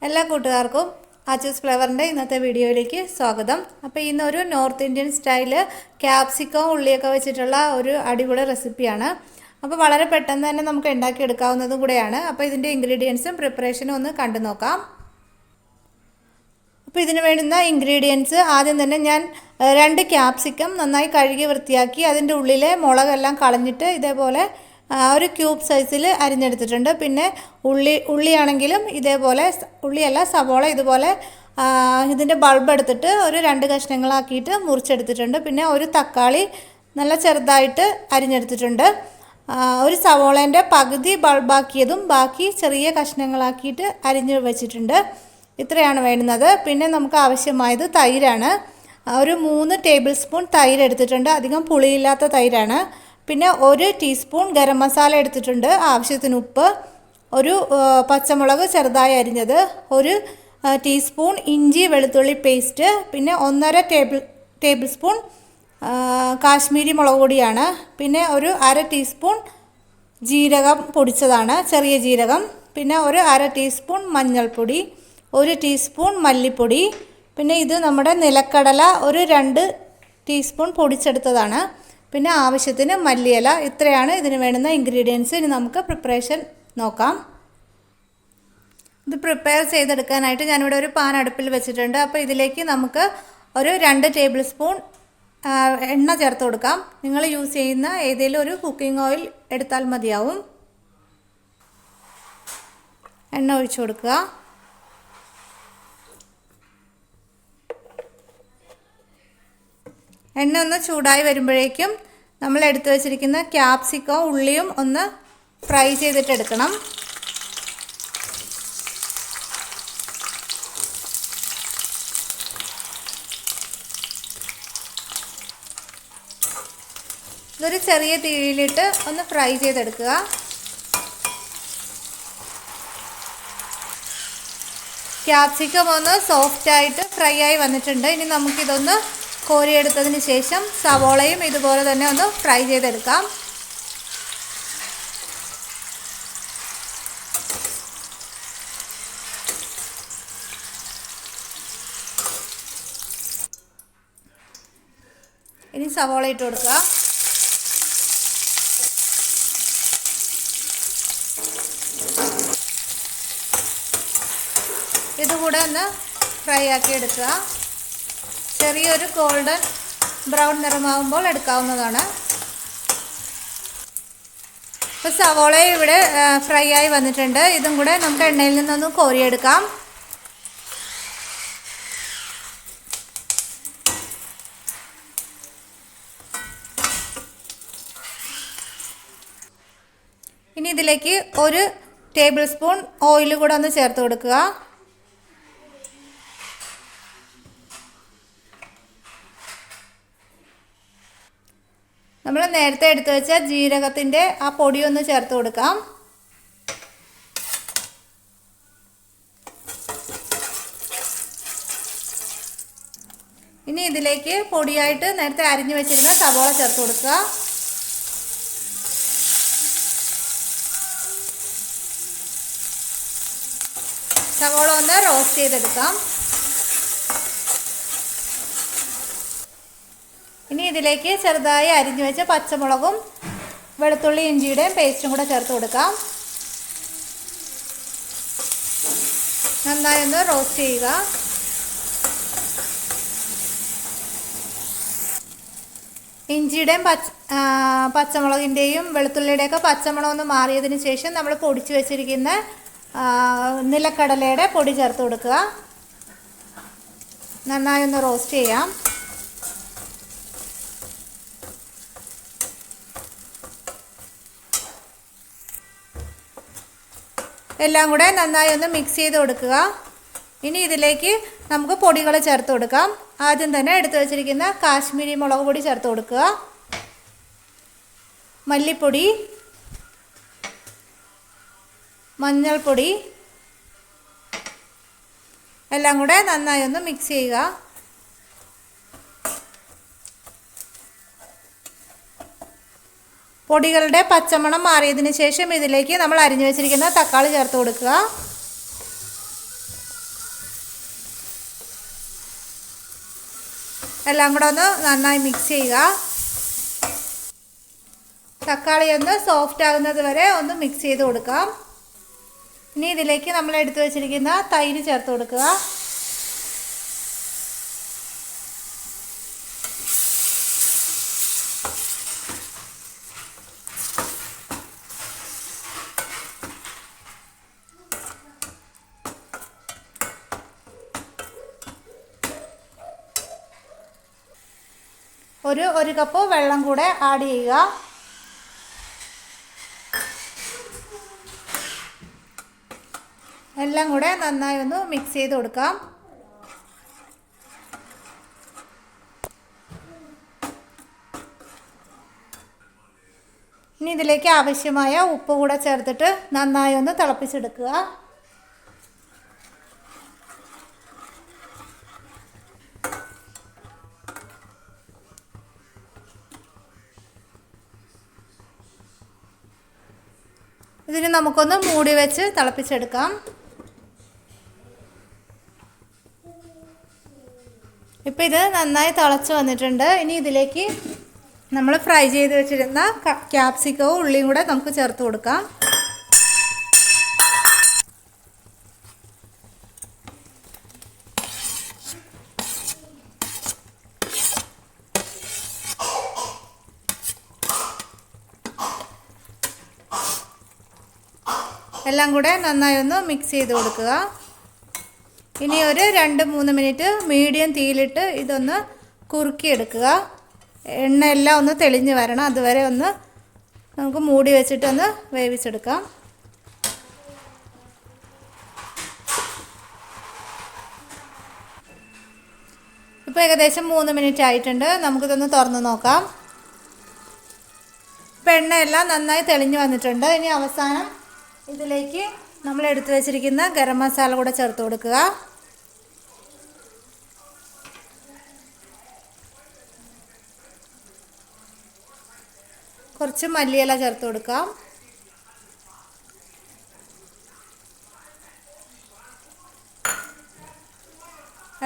എല്ലാ കൂട്ടുകാർക്കും ആച്ചൂസ് ഫ്ലേവറിൻ്റെ ഇന്നത്തെ വീഡിയോയിലേക്ക് സ്വാഗതം. അപ്പോൾ ഇന്നൊരു നോർത്ത് ഇന്ത്യൻ സ്റ്റൈല് ക്യാപ്സിക്കം ഉള്ളിയൊക്കെ വെച്ചിട്ടുള്ള ഒരു അടിപൊളി റെസിപ്പിയാണ്. അപ്പോൾ വളരെ പെട്ടെന്ന് തന്നെ നമുക്ക് ഉണ്ടാക്കിയെടുക്കാവുന്നതും കൂടെയാണ്. അപ്പോൾ ഇതിൻ്റെ ഇൻഗ്രീഡിയൻസും പ്രിപ്പറേഷനും ഒന്ന് കണ്ടു നോക്കാം. അപ്പോൾ ഇതിന് വേണ്ടുന്ന ഇൻഗ്രീഡിയൻസ് ആദ്യം തന്നെ ഞാൻ 2 ക്യാപ്സിക്കം നന്നായി കഴുകി വൃത്തിയാക്കി അതിൻ്റെ ഉള്ളിലെ മുളകെല്ലാം കളഞ്ഞിട്ട് ഇതേപോലെ ഒരു ക്യൂബ് സൈസിൽ അരിഞ്ഞെടുത്തിട്ടുണ്ട്. പിന്നെ ഉള്ളിയാണെങ്കിലും ഇതേപോലെ ഉള്ളിയല്ല സവോള ഇതുപോലെ ഇതിൻ്റെ ബൾബ് എടുത്തിട്ട് ഒരു 2 കഷ്ണങ്ങളാക്കിയിട്ട് മുറിച്ചെടുത്തിട്ടുണ്ട്. പിന്നെ ഒരു തക്കാളി നല്ല ചെറുതായിട്ട് അരിഞ്ഞെടുത്തിട്ടുണ്ട്. ഒരു സവോളേൻ്റെ പകുതി ബൾബാക്കിയതും ബാക്കി ചെറിയ കഷ്ണങ്ങളാക്കിയിട്ട് അരിഞ്ഞ് വെച്ചിട്ടുണ്ട്. ഇത്രയാണ് വേണ്ടുന്നത്. പിന്നെ നമുക്ക് ആവശ്യമായത് തൈരാണ്. ഒരു 3 ടേബിൾ സ്പൂൺ തൈര് എടുത്തിട്ടുണ്ട്. അധികം പുളിയില്ലാത്ത തൈരാണ്. പിന്നെ 1 ടീസ്പൂൺ ഗരം മസാല എടുത്തിട്ടുണ്ട്, ആവശ്യത്തിന് ഉപ്പ്, ഒരു പച്ചമുളക് ചെറുതായി അരിഞ്ഞത്, 1 ടീസ്പൂൺ ഇഞ്ചി വെളുത്തുള്ളി പേസ്റ്റ്, പിന്നെ 1.5 ടേബിൾ സ്പൂൺ കാശ്മീരി മുളക് പൊടിയാണ്. പിന്നെ ഒരു 1/2 ടീസ്പൂൺ ജീരകം പൊടിച്ചതാണ്, ചെറിയ ജീരകം. പിന്നെ ഒരു 1/2 ടീസ്പൂൺ മഞ്ഞൾപ്പൊടി, 1 ടീസ്പൂൺ മല്ലിപ്പൊടി. പിന്നെ ഇത് നമ്മുടെ നിലക്കടല ഒരു 2 ടീസ്പൂൺ പൊടിച്ചെടുത്തതാണ്. പിന്നെ ആവശ്യത്തിന് മല്ലിയില. ഇത്രയാണ് ഇതിന് വേണ്ടുന്ന ഇൻഗ്രീഡിയൻസ്. ഇനി നമുക്ക് പ്രിപ്പറേഷൻ നോക്കാം. ഇത് പ്രിപ്പയർ ചെയ്തെടുക്കാനായിട്ട് ഞാനിവിടെ ഒരു പാൻ അടുപ്പിൽ വെച്ചിട്ടുണ്ട്. അപ്പോൾ ഇതിലേക്ക് നമുക്ക് ഒരു 2 ടേബിൾ സ്പൂൺ എണ്ണ ചേർത്ത് കൊടുക്കാം. നിങ്ങൾ യൂസ് ചെയ്യുന്ന ഏതെങ്കിലും ഒരു കുക്കിംഗ് ഓയിൽ എടുത്താൽ മതിയാവും. എണ്ണ ഒഴിച്ചു കൊടുക്കുക. എണ്ണ ഒന്ന് ചൂടായി വരുമ്പോഴേക്കും നമ്മൾ എടുത്തു വച്ചിരിക്കുന്ന ക്യാപ്സിക്കവും ഉള്ളിയും ഒന്ന് ഫ്രൈ ചെയ്തിട്ടെടുക്കണം. ഇതൊരു ചെറിയ തീയിലിട്ട് ഒന്ന് ഫ്രൈ ചെയ്തെടുക്കുക. ക്യാപ്സിക്കം ഒന്ന് സോഫ്റ്റായിട്ട് ഫ്രൈ ആയി വന്നിട്ടുണ്ട്. ഇനി നമുക്കിതൊന്ന് കോരിയെടുത്തതിന് ശേഷം സവോളയും ഇതുപോലെ തന്നെ ഒന്ന് ഫ്രൈ ചെയ്തെടുക്കാം. ഇനി സവോള ഇട്ട് കൊടുക്കുക. ഇതുകൂടെ ഒന്ന് ഫ്രൈ ആക്കി എടുക്കുക. ചെറിയൊരു ഗോൾഡൻ ബ്രൗൺ നിറമാകുമ്പോൾ എടുക്കാവുന്നതാണ്. ഇപ്പോൾ സവോള ഇവിടെ ഫ്രൈ ആയി വന്നിട്ടുണ്ട്. ഇതും കൂടെ നമുക്ക് എണ്ണയിൽ നിന്നൊന്ന് കോരിയെടുക്കാം. ഇനി ഇതിലേക്ക് 1 ടേബിൾ സ്പൂൺ ഓയിൽ കൂടെ ഒന്ന് ചേർത്ത് കൊടുക്കുക. നമ്മൾ നേരത്തെ എടുത്തു വെച്ച ജീരകത്തിൻ്റെ ആ പൊടിയൊന്ന് ചേർത്ത് കൊടുക്കാം. ഇനി ഇതിലേക്ക് പൊടിയായിട്ട് നേരത്തെ അരിഞ്ഞു വെച്ചിരുന്ന സവോള ചേർത്ത് കൊടുക്കുക. സവോള ഒന്ന് റോസ്റ്റ് ചെയ്തെടുക്കാം. ഇനി ഇതിലേക്ക് ചെറുതായി അരിഞ്ഞു വെച്ച പച്ചമുളകും വെളുത്തുള്ളി ഇഞ്ചിയുടെയും പേസ്റ്റും കൂടെ ചേർത്ത് കൊടുക്കാം. നന്നായി ഒന്ന് റോസ്റ്റ് ചെയ്യുക. ഇഞ്ചിയുടെയും പച്ചമുളകിൻ്റെയും വെളുത്തുള്ളിയുടെയൊക്കെ പച്ചമുളക് ഒന്ന് മാറിയതിന് ശേഷം നമ്മൾ പൊടിച്ച് വെച്ചിരിക്കുന്ന നിലക്കടലയുടെ പൊടി ചേർത്ത് കൊടുക്കുക. നന്നായി ഒന്ന് റോസ്റ്റ് ചെയ്യാം. എല്ലാം കൂടെ നന്നായി ഒന്ന് മിക്സ് ചെയ്ത് കൊടുക്കുക. ഇനി ഇതിലേക്ക് നമുക്ക് പൊടികൾ ചേർത്ത് കൊടുക്കാം. ആദ്യം തന്നെ എടുത്തു വച്ചിരിക്കുന്ന കാശ്മീരി മുളക് പൊടി ചേർത്ത് കൊടുക്കുക. മല്ലിപ്പൊടി, മഞ്ഞൾപ്പൊടി എല്ലാം കൂടെ നന്നായി ഒന്ന് മിക്സ് ചെയ്യുക. പൊടികളുടെ പച്ചമണം മാറിയതിന് ശേഷം ഇതിലേക്ക് നമ്മൾ അരിഞ്ഞു വെച്ചിരിക്കുന്ന തക്കാളി ചേർത്ത് കൊടുക്കുക. എല്ലാം കൂടെ ഒന്ന് നന്നായി മിക്സ് ചെയ്യുക. തക്കാളി ഒന്ന് സോഫ്റ്റ് ആകുന്നത് വരെ ഒന്ന് മിക്സ് ചെയ്ത് കൊടുക്കാം. ഇനി ഇതിലേക്ക് നമ്മൾ എടുത്തു വെച്ചിരിക്കുന്ന തൈര് ചേർത്ത് കൊടുക്കുക. ഒരു കപ്പ് വെള്ളം കൂടെ ആഡ് ചെയ്യുക. എല്ലാം കൂടെ നന്നായി ഒന്ന് മിക്സ് ചെയ്ത് കൊടുക്കാം. ഇനി ഇതിലേക്ക് ആവശ്യമായ ഉപ്പ് കൂടെ ചേർത്തിട്ട് നന്നായി ഒന്ന് തിളപ്പിച്ചെടുക്കുക. ഇതിന് നമുക്കൊന്ന് മൂടി വെച്ച് തിളപ്പിച്ചെടുക്കാം. ഇപ്പോൾ ഇത് നന്നായി തിളച്ച് വന്നിട്ടുണ്ട്. ഇനി ഇതിലേക്ക് നമ്മൾ ഫ്രൈ ചെയ്ത് വെച്ചിരുന്ന ക്യാപ്സിക്കവും ഉള്ളിയും കൂടെ നമുക്ക് ചേർത്ത് കൊടുക്കാം. എല്ലാം കൂടെ നന്നായി ഒന്ന് മിക്സ് ചെയ്ത് കൊടുക്കുക. ഇനി ഒരു 2-3 മിനിറ്റ് മീഡിയം തീയിലിട്ട് ഇതൊന്ന് കുറുക്കിയെടുക്കുക. എണ്ണയെല്ലാം ഒന്ന് തെളിഞ്ഞ് വരണം. അതുവരെ ഒന്ന് നമുക്ക് മൂടി വെച്ചിട്ടൊന്ന് വേവിച്ചെടുക്കാം. ഇപ്പോൾ ഏകദേശം 3 മിനിറ്റ് ആയിട്ടുണ്ട്. നമുക്കിതൊന്ന് തുറന്ന് നോക്കാം. ഇപ്പോൾ എണ്ണയെല്ലാം നന്നായി തെളിഞ്ഞ് വന്നിട്ടുണ്ട്. ഇനി അവസാനം ഇതിലേക്ക് നമ്മൾ എടുത്തു വെച്ചിരിക്കുന്ന ഗരം മസാല കൂടെ ചേർത്ത് കൊടുക്കുക. കുറച്ച് മല്ലിയില ചേർത്ത് കൊടുക്കാം.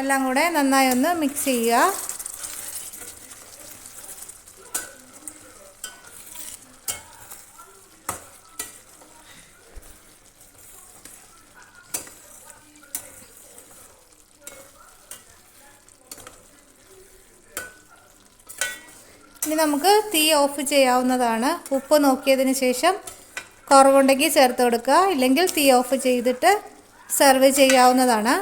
എല്ലാം കൂടെ നന്നായി ഒന്ന് മിക്സ് ചെയ്യുക. ഇനി നമുക്ക് തീ ഓഫ് ചെയ്യാവുന്നതാണ്. ഉപ്പ് നോക്കിയതിന് ശേഷം കുറവുണ്ടെങ്കിൽ ചേർത്ത് കൊടുക്കുക. ഇല്ലെങ്കിൽ തീ ഓഫ് ചെയ്തിട്ട് സെർവ് ചെയ്യാവുന്നതാണ്.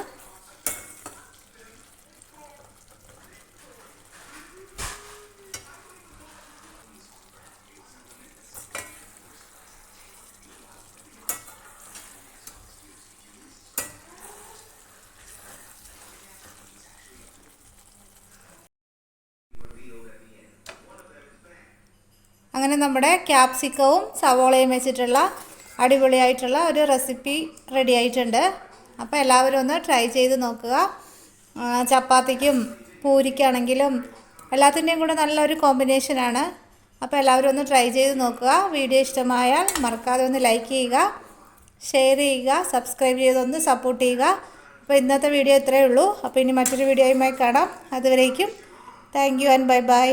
അങ്ങനെ നമ്മുടെ ക്യാപ്സിക്കവും സവോളയും വെച്ചിട്ടുള്ള അടിപൊളിയായിട്ടുള്ള ഒരു റെസിപ്പി റെഡി ആയിട്ടുണ്ട്. അപ്പോൾ എല്ലാവരും ഒന്ന് ട്രൈ ചെയ്ത് നോക്കുക. ചപ്പാത്തിക്കും പൂരിക്കാണെങ്കിലും എല്ലാത്തിൻ്റെയും കൂടെ നല്ലൊരു കോമ്പിനേഷനാണ്. അപ്പോൾ എല്ലാവരും ഒന്ന് ട്രൈ ചെയ്ത് നോക്കുക. വീഡിയോ ഇഷ്ടമായാൽ മറക്കാതെ ഒന്ന് ലൈക്ക് ചെയ്യുക, ഷെയർ ചെയ്യുക, സബ്സ്ക്രൈബ് ചെയ്തൊന്ന് സപ്പോർട്ട് ചെയ്യുക. അപ്പോൾ ഇന്നത്തെ വീഡിയോ ഇത്രയേ ഉള്ളൂ. അപ്പോൾ ഇനി മറ്റൊരു വീഡിയോയുമായി കാണാം. അതുവരേക്കും thank you and bye bye.